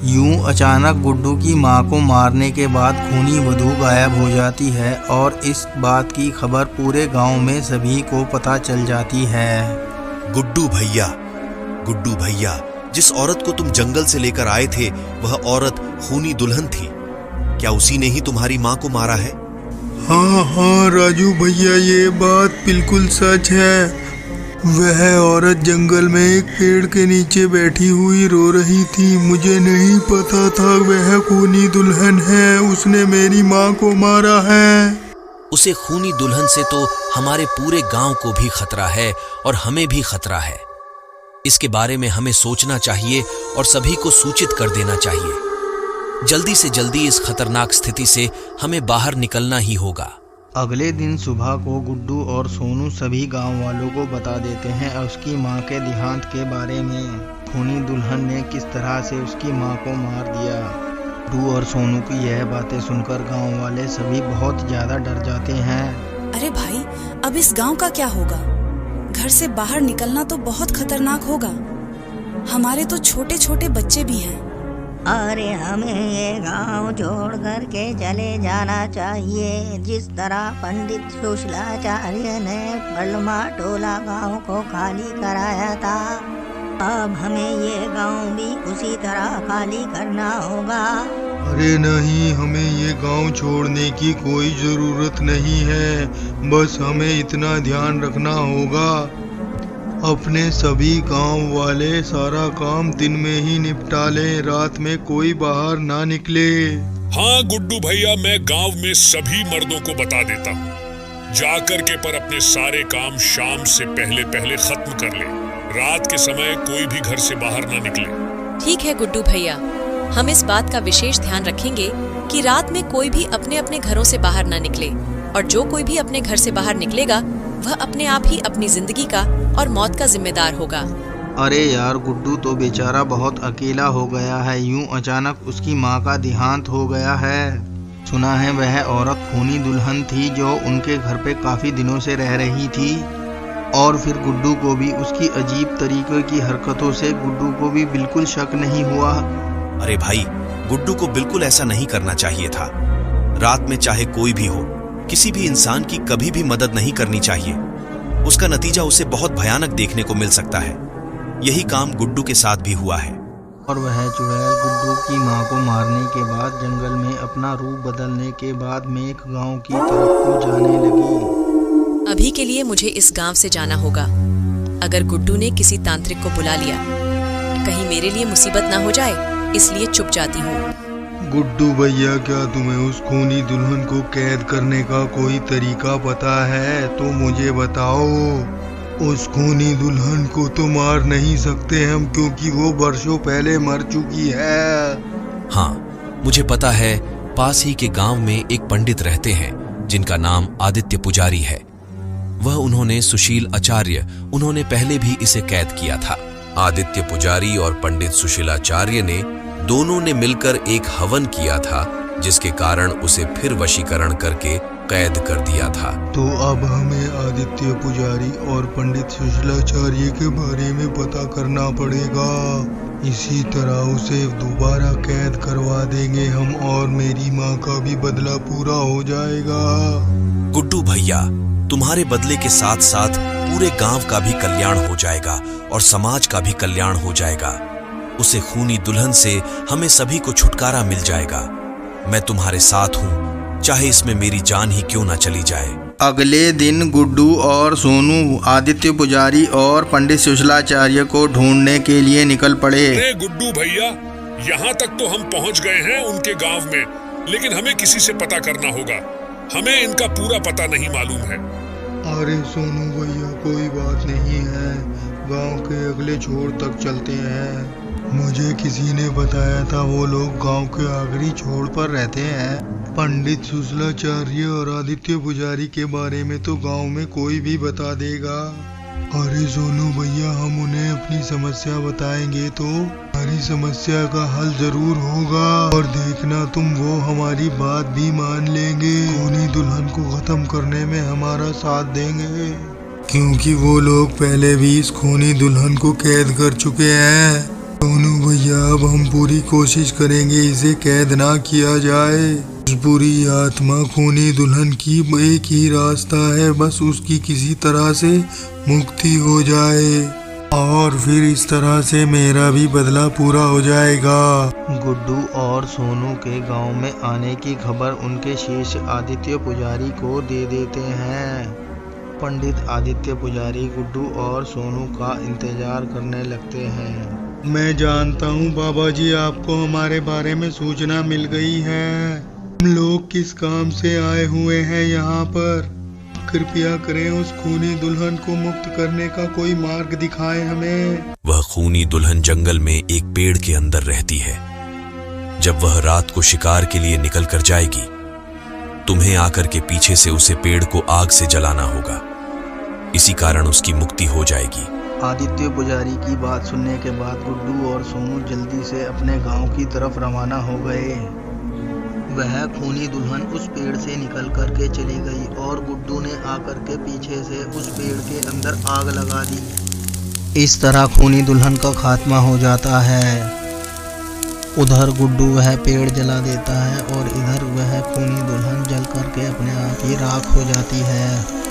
यूं अचानक गुड्डू की मां को मारने के बाद खूनी वधू गायब हो जाती है और इस बात की खबर पूरे गांव में सभी को पता चल जाती है। गुड्डू भैया, जिस औरत को तुम जंगल से लेकर आए थे वह औरत खूनी दुल्हन थी। क्या उसी ने ही तुम्हारी मां को मारा है? हाँ राजू भैया, ये बात बिल्कुल सच है। वह औरत जंगल में एक पेड़ के नीचे बैठी हुई रो रही थी। मुझे नहीं पता था वह खूनी दुल्हन है। उसने मेरी माँ को मारा है। उसे खूनी दुल्हन से तो हमारे पूरे गांव को भी खतरा है और हमें भी खतरा है। इसके बारे में हमें सोचना चाहिए और सभी को सूचित कर देना चाहिए। जल्दी से जल्दी इस खतरनाक स्थिति से हमें बाहर निकलना ही होगा। अगले दिन सुबह को गुड्डू और सोनू सभी गांव वालों को बता देते हैं उसकी मां के देहांत के बारे में। खूनी दुल्हन ने किस तरह से उसकी मां को मार दिया। गुड्डू और सोनू की यह बातें सुनकर गांव वाले सभी बहुत ज्यादा डर जाते हैं। अरे भाई, अब इस गांव का क्या होगा? घर से बाहर निकलना तो बहुत खतरनाक होगा। हमारे तो छोटे छोटे बच्चे भी हैं। अरे हमें ये गांव छोड़ कर के चले जाना चाहिए। जिस तरह पंडित सुशीलाचार्य ने बलमा टोला गांव को खाली कराया था, अब हमें ये गांव भी उसी तरह खाली करना होगा। अरे नहीं, हमें ये गांव छोड़ने की कोई जरूरत नहीं है। बस हमें इतना ध्यान रखना होगा अपने सभी गांव वाले सारा काम दिन में ही निपटा लें, रात में कोई बाहर ना निकले। हाँ गुड्डू भैया, मैं गांव में सभी मर्दों को बता देता हूँ। जाकर के पर अपने सारे काम शाम से पहले पहले खत्म कर ले। रात के समय कोई भी घर से बाहर ना निकले। ठीक है गुड्डू भैया, हम इस बात का विशेष ध्यान रखेंगे कि रात में कोई भी अपने अपने घरों से बाहर ना निकले, और जो कोई भी अपने घर से बाहर निकलेगा वह अपने आप ही अपनी जिंदगी का और मौत का जिम्मेदार होगा। अरे यार, गुड्डू तो बेचारा बहुत अकेला हो गया है। यूं अचानक उसकी माँ का देहांत हो गया है। सुना है वह औरत खूनी दुल्हन थी जो उनके घर पे काफी दिनों से रह रही थी। और फिर गुड्डू को भी उसकी अजीब तरीके की हरकतों से गुड्डू को भी बिल्कुल शक नहीं हुआ। अरे भाई, गुड्डू को बिल्कुल ऐसा नहीं करना चाहिए था। रात में चाहे कोई भी हो, किसी भी इंसान की कभी भी मदद नहीं करनी चाहिए। उसका नतीजा उसे बहुत भयानक देखने को मिल सकता है। यही काम गुड्डू के साथ भी हुआ है। और वह चुड़ैल गुड्डू की मां को मारने के बाद जंगल में अपना रूप बदलने के बाद मेघ गांव की तरफ को जाने लगी। अभी के लिए मुझे इस गांव से जाना होगा। अगर गुड्डू ने किसी तांत्रिक को बुला लिया, कहीं मेरे लिए मुसीबत ना हो जाए, इसलिए चुप जाती हूँ। गुड्डू भैया, क्या तुम्हें उस खूनी दुल्हन को कैद करने का कोई तरीका पता है तो मुझे बताओ। उस खूनी दुल्हन को तो मार नहीं सकते हम, क्योंकि वो वर्षों पहले मर चुकी है। हाँ, मुझे पता है। पास ही के गांव में एक पंडित रहते हैं जिनका नाम आदित्य पुजारी है। उन्होंने सुशील आचार्य, उन्होंने पहले भी इसे कैद किया था। आदित्य पुजारी और पंडित सुशीलाचार्य ने दोनों ने मिलकर एक हवन किया था, जिसके कारण उसे फिर वशीकरण करके कैद कर दिया था। तो अब हमें आदित्य पुजारी और पंडित सुशीलाचार्य के बारे में पता करना पड़ेगा। इसी तरह उसे दोबारा कैद करवा देंगे हम और मेरी माँ का भी बदला पूरा हो जाएगा। गुड्डू भैया, तुम्हारे बदले के साथ साथ पूरे गांव का भी कल्याण हो जाएगा और समाज का भी कल्याण हो जाएगा। उसे खूनी दुल्हन से हमें सभी को छुटकारा मिल जाएगा। मैं तुम्हारे साथ हूँ, चाहे इसमें मेरी जान ही क्यों ना चली जाए। अगले दिन गुड्डू और सोनू आदित्य पुजारी और पंडित सुशीलाचार्य को ढूंढने के लिए निकल पड़े। अरे गुड्डू भैया, यहाँ तक तो हम पहुँच गए हैं उनके गांव में, लेकिन हमें किसी से पता करना होगा। हमें इनका पूरा पता नहीं मालूम है। अरे सोनू भैया, कोई बात नहीं है, गांव के अगले छोर तक चलते हैं। मुझे किसी ने बताया था वो लोग गांव के आखिरी छोर पर रहते हैं। पंडित सुशीलाचार्य और आदित्य पुजारी के बारे में तो गांव में कोई भी बता देगा। अरे सोनू भैया, हम उन्हें अपनी समस्या बताएंगे तो हमारी समस्या का हल जरूर होगा। और देखना तुम, वो हमारी बात भी मान लेंगे। खूनी दुल्हन को खत्म करने में हमारा साथ देंगे, क्योंकि वो लोग पहले भी इस खूनी दुल्हन को कैद कर चुके हैं। सोनू भैया, अब हम पूरी कोशिश करेंगे इसे कैद ना किया जाए। उस बुरी आत्मा खूनी दुल्हन की एक ही रास्ता है, बस उसकी किसी तरह से मुक्ति हो जाए और फिर इस तरह से मेरा भी बदला पूरा हो जाएगा। गुड्डू और सोनू के गांव में आने की खबर उनके शिष्य आदित्य पुजारी को दे देते हैं। पंडित आदित्य पुजारी गुड्डू और सोनू का इंतजार करने लगते हैं। मैं जानता हूँ बाबा जी, आपको हमारे बारे में सूचना मिल गई है। हम लोग किस काम से आए हुए हैं यहाँ पर। कृपया करें, उस खूनी दुल्हन को मुक्त करने का कोई मार्ग दिखाएं हमें। वह खूनी दुल्हन जंगल में एक पेड़ के अंदर रहती है। जब वह रात को शिकार के लिए निकल कर जाएगी, तुम्हें आकर के पीछे से उसे पेड़ को आग से जलाना होगा। इसी कारण उसकी मुक्ति हो जाएगी। आदित्य पुजारी की बात सुनने के बाद गुड्डू और सोनू जल्दी से अपने गांव की तरफ रवाना हो गए। वह खूनी दुल्हन उस पेड़ से निकल करके चली गई और गुड्डू ने आकर के पीछे से उस पेड़ के अंदर आग लगा दी। इस तरह खूनी दुल्हन का खात्मा हो जाता है। उधर गुड्डू वह पेड़ जला देता है और इधर वह खूनी दुल्हन जल करके अपने आप ही राख हो जाती है।